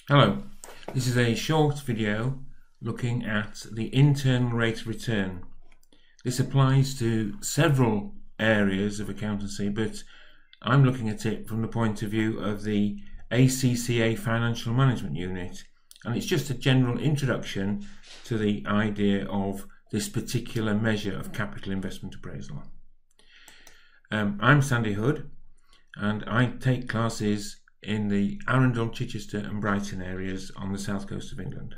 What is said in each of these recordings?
Hello, this is a short video looking at the internal rate of return. This applies to several areas of accountancy, but I'm looking at it from the point of view of the ACCA Financial Management Unit, and it's just a general introduction to the idea of this particular measure of capital investment appraisal. I'm Sandy Hood, and I take classes in the Arundel, Chichester and Brighton areas on the south coast of England.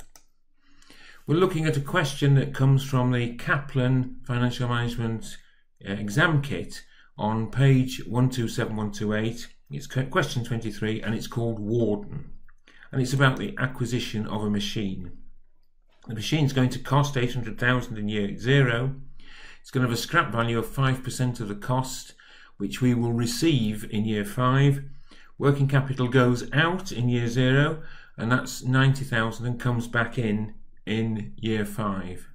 We're looking at a question that comes from the Kaplan Financial Management exam kit on page 127128. It's question 23 and it's called Warden, and it's about the acquisition of a machine. The machine's going to cost 800,000 in year 0. It's going to have a scrap value of 5% of the cost, which we will receive in year 5. Working capital goes out in year 0, and that's 90,000 and comes back in year 5.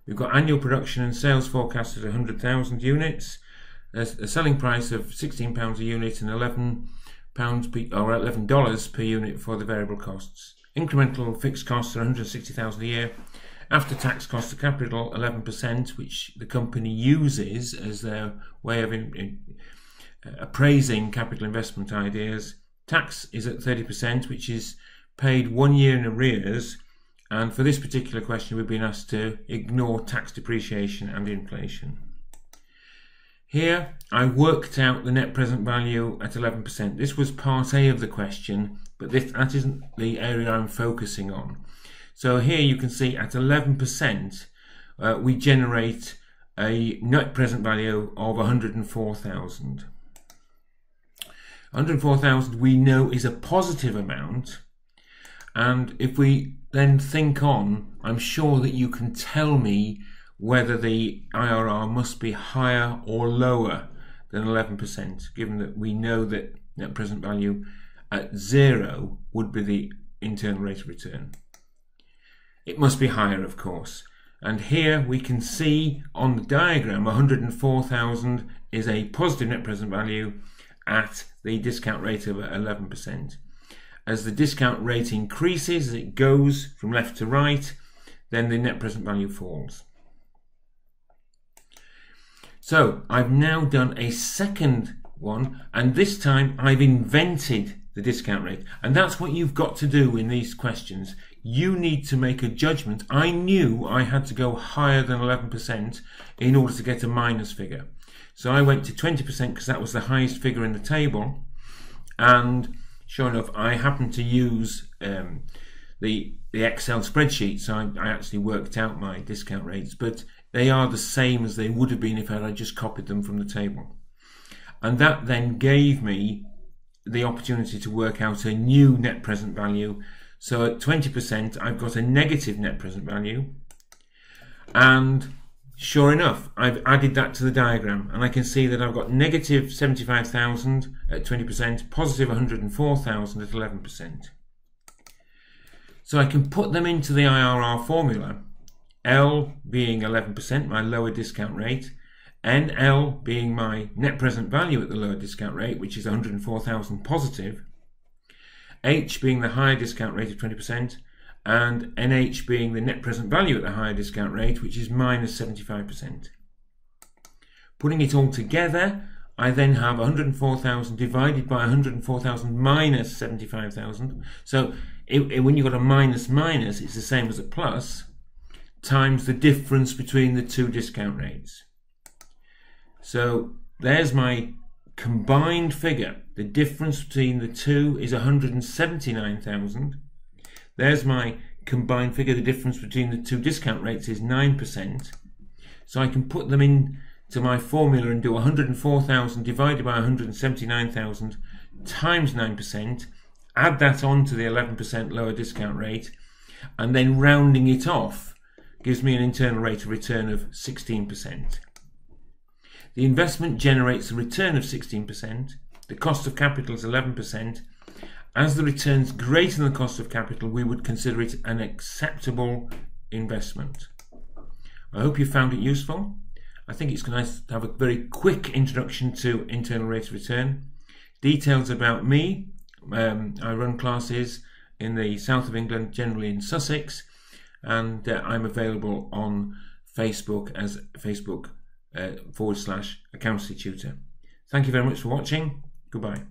We've got annual production and sales forecast at 100,000 units, a selling price of £16 a unit and $11 per unit for the variable costs. Incremental fixed costs are 160,000 a year. After tax cost of capital 11%, which the company uses as their way of appraising capital investment ideas. Tax is at 30%, which is paid 1 year in arrears, and for this particular question we've been asked to ignore tax depreciation and inflation. Here I worked out the net present value at 11%. This was part A of the question, but that isn't the area I'm focusing on. So here you can see at 11% we generate a net present value of 104,000. 104,000 we know is a positive amount, and if we then think on, I'm sure that you can tell me whether the IRR must be higher or lower than 11%, given that we know that net present value at 0 would be the internal rate of return. It must be higher, of course, and here we can see on the diagram 104,000 is a positive net present value at the discount rate of 11%. As the discount rate increases, as it goes from left to right, then the net present value falls. So I've now done a second one, and this time I've invented the discount rate, and that's what you've got to do in these questions. You need to make a judgment. I knew I had to go higher than 11% in order to get a minus figure. So I went to 20% because that was the highest figure in the table, and sure enough I happened to use the Excel spreadsheet, so I actually worked out my discount rates, but they are the same as they would have been if I had just copied them from the table. And that then gave me the opportunity to work out a new net present value. So at 20% I've got a negative net present value, and sure enough, I've added that to the diagram, and I can see that I've got negative 75,000 at 20%, positive 104,000 at 11%. So I can put them into the IRR formula, L being 11%, my lower discount rate, NL being my net present value at the lower discount rate, which is 104,000 positive, H being the higher discount rate of 20%, and NH being the net present value at the higher discount rate, which is minus 75%. Putting it all together, I then have 104,000 divided by 104,000 minus 75,000. So when you've got a minus minus, it's the same as a plus, times the difference between the two discount rates. So there's my combined figure. The difference between the two is 179,000. There's my combined figure. The difference between the two discount rates is 9%. So I can put them into my formula and do 104,000 divided by 179,000 times 9%, add that on to the 11% lower discount rate, and then rounding it off gives me an internal rate of return of 16%. The investment generates a return of 16%. The cost of capital is 11%. As the return's greater than the cost of capital, we would consider it an acceptable investment. I hope you found it useful. I think it's nice to have a very quick introduction to internal rate of return. Details about me, I run classes in the south of England, generally in Sussex, and I'm available on Facebook as Facebook /accountancy tutor. Thank you very much for watching. Goodbye.